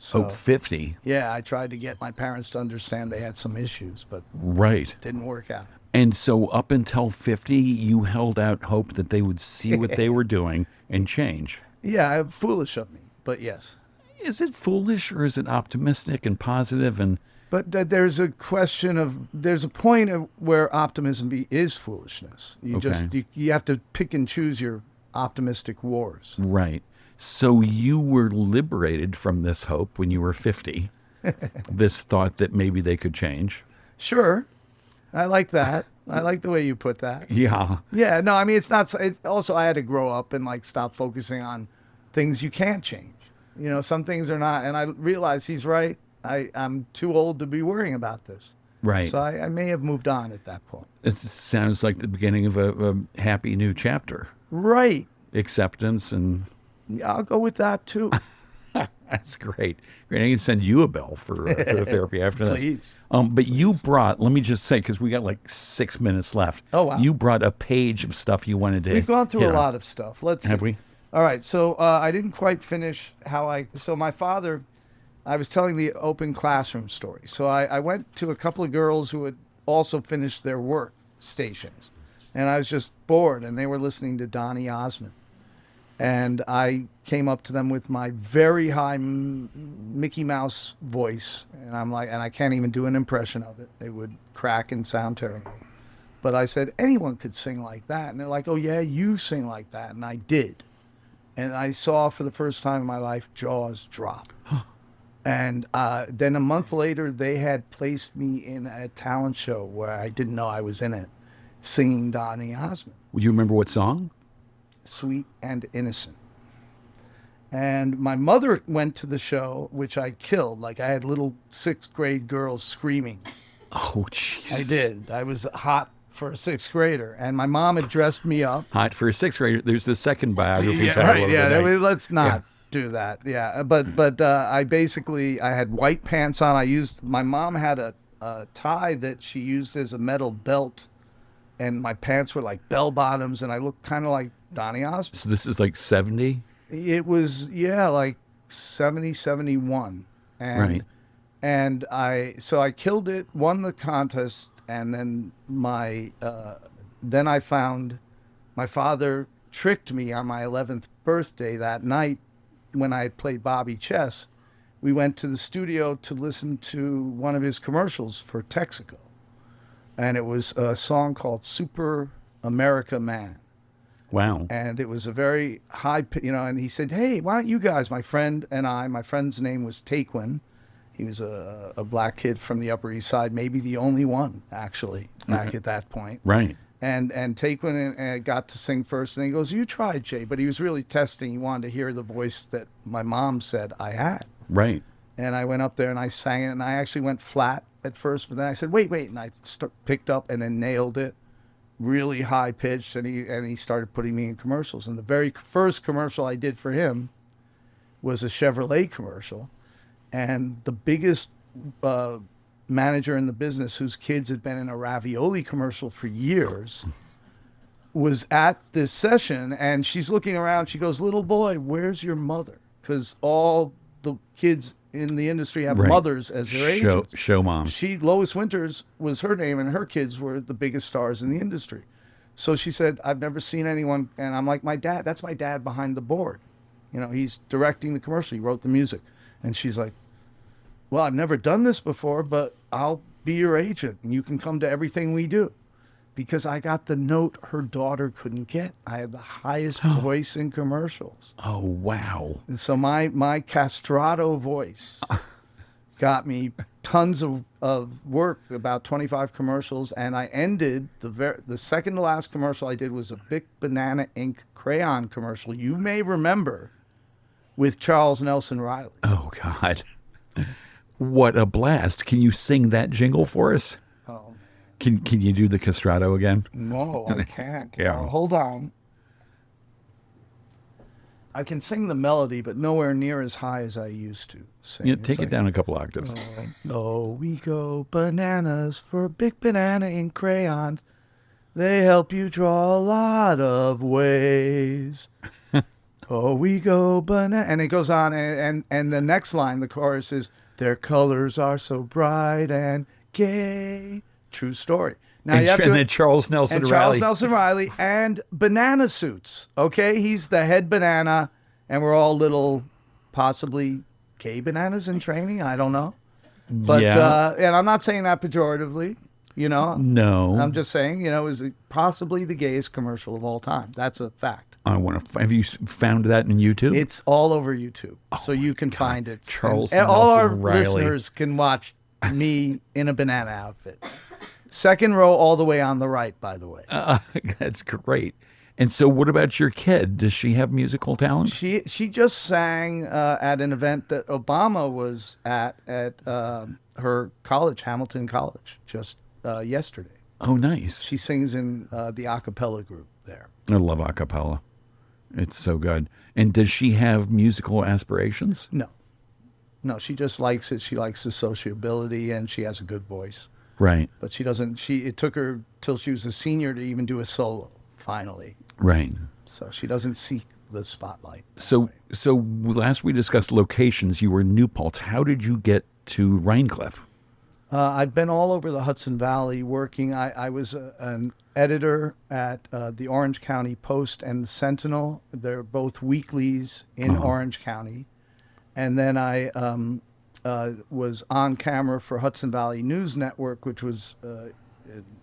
So, 50. yeah, I tried to get my parents to understand they had some issues, but Right. it didn't work out. And so up until 50, you held out hope that they would see what they were doing and change. Yeah, foolish of me, but yes. Is it foolish or is it optimistic and positive? And But there's a point of where optimism is foolishness. You have to pick and choose your optimistic wars. right. So you were liberated from this hope when you were 50, this thought that maybe they could change. Sure, I like that. I like the way you put that. Yeah. Yeah, no, I mean it's not. It's also, I had to grow up and stop focusing on things you can't change. Some things are not, and I realize he's right. I'm too old to be worrying about this. Right. So I may have moved on at that point. It sounds like the beginning of a happy new chapter. Right. Acceptance and Yeah, I'll go with that too. that's great. Great. I can send you a bill for the therapy after this. Please. But you brought, let me just say, because we got like 6 minutes left. Oh, wow. You brought a page of stuff you wanted to We've gone through hit a on. lot of stuff. Let's Have see. we? All right. So I didn't quite finish so my father, I was telling the open classroom story. So I went to a couple of girls who had also finished their work stations. And I was just bored, and they were listening to Donny Osmond. And I came up to them with my very high Mickey Mouse voice. And I can't even do an impression of it. It would crack and sound terrible. But I said, anyone could sing like that. And they're like, "Oh, yeah, you sing like that." And I did. And I saw for the first time in my life jaws drop. And then a month later, they had placed me in a talent show where I didn't know I was in it, singing Donny Osmond, Would you remember what song? Sweet and Innocent. And my mother went to the show, which I killed. I had little 6th grade girls screaming. Oh, Jesus. I did. I was hot for a 6th grader. And my mom had dressed me up. Hot for a 6th grader. There's the second biography Yeah, title right. of Yeah, the night. let's not do that. Yeah, but I had white pants on. My mom had a tie that she used as a metal belt, and my pants were like bell bottoms, and I looked kind of like Donny Osmond. So this is like 70? It was like 70, 71. And, Right. And I killed it, won the contest, and then then I found my father tricked me on my 11th birthday that night when I had played Bobby chess. We went to the studio to listen to one of his commercials for Texaco. And it was a song called Super America Man. Wow. And it was a very high, and he said, "Hey, why don't you guys," my friend and I, my friend's name was Taquin. He was a black kid from the Upper East Side, maybe the only one, actually, back at that point. Right. And Taquin got to sing first, and he goes, "You try, Jay." But he was really testing. He wanted to hear the voice that my mom said I had. Right. And I went up there and I sang it, and I actually went flat at first, but then I said, wait, and I picked up and then nailed it, really high pitched, and he started putting me in commercials. And the very first commercial I did for him was a Chevrolet commercial, And the biggest manager in the business, whose kids had been in a ravioli commercial for years, was at this session, and she's looking around. She goes, "Little boy, where's your mother?" Because all the kids in the industry have mothers as their agents. Show mom. Lois Winters was her name, and her kids were the biggest stars in the industry. So she said, "I've never seen anyone," and I'm like, "My dad, that's my dad behind the board. You know, he's directing the commercial. He wrote the music." And she's like, "Well, I've never done this before, but I'll be your agent, and you can come to everything we do." Because I got the note her daughter couldn't get. I had the highest voice in commercials. Oh, wow. And so my castrato voice got me tons of work, about 25 commercials, and I ended, the second to last commercial I did was a Bic Banana Ink crayon commercial you may remember, with Charles Nelson Riley. Oh, God. What a blast. Can you sing that jingle for us? Oh. Can you do the castrato again? No, I can't. Yeah. Hold on. I can sing the melody, but nowhere near as high as I used to sing. Yeah, take it down a couple octaves. Oh, we go bananas for Bic Banana Ink crayons. They help you draw a lot of ways. Oh, we go banana. And it goes on, and the next line, the chorus is, "Their colors are so bright and gay." True story. Now And then Charles Nelson and Riley. Charles Nelson Riley and banana suits. Okay, he's the head banana, and we're all little, possibly gay bananas in training. I don't know, but Yeah. and I'm not saying that pejoratively. You know, No. I'm just saying, it was possibly the gayest commercial of all time. That's a fact. I want to. Have you found that in YouTube? It's all over YouTube, so you can find it. Charles And all our Nelson Riley. listeners can watch me in a banana outfit. Second row all the way on the right, by the way. That's great. And so, what about your kid? Does she have musical talent? She just sang at an event that Obama was at her college, Hamilton College, just yesterday. Oh, nice. She sings in the a cappella group there. I love a cappella. It's so good. And does she have musical aspirations? No, she just likes it. She likes the sociability, and she has a good voice. Right. But she doesn't. It took her till she was a senior to even do a solo. Finally, Right. so she doesn't seek the spotlight. So last we discussed locations. You were in New Paltz. How did you get to Rhinecliff? I've been all over the Hudson Valley working. I was an editor at the Orange County Post and the Sentinel. They're both weeklies in Orange County. And then I was on camera for Hudson Valley News Network, which was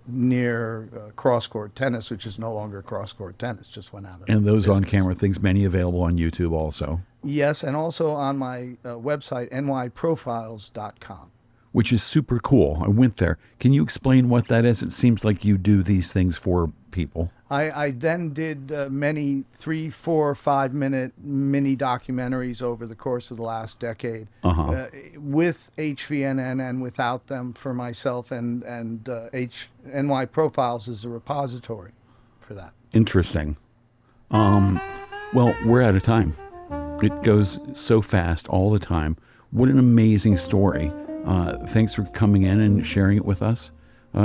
near cross-court tennis, which is no longer cross-court tennis, just went out of And those business. on-camera things, many available on YouTube also. Yes, and also on my website, nyprofiles.com. Which is super cool. I went there. Can you explain what that is? It seems like you do these things for people. I then did many 3, 4, 5-minute mini documentaries over the course of the last decade with HVNN and without them for myself, and NY Profiles is a repository for that. Interesting. Well, we're out of time. It goes so fast all the time. What an amazing story. Thanks for coming in and sharing it with us.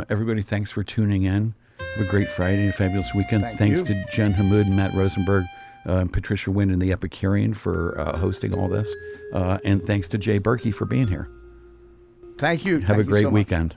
Everybody, thanks for tuning in. Have a great Friday and a fabulous weekend. Thanks to Jen Hammoud and Matt Rosenberg, Patricia Wynn and the Epicurean for hosting all this. And thanks to Jay Behrke for being here. Thank you. Have a great so much. weekend.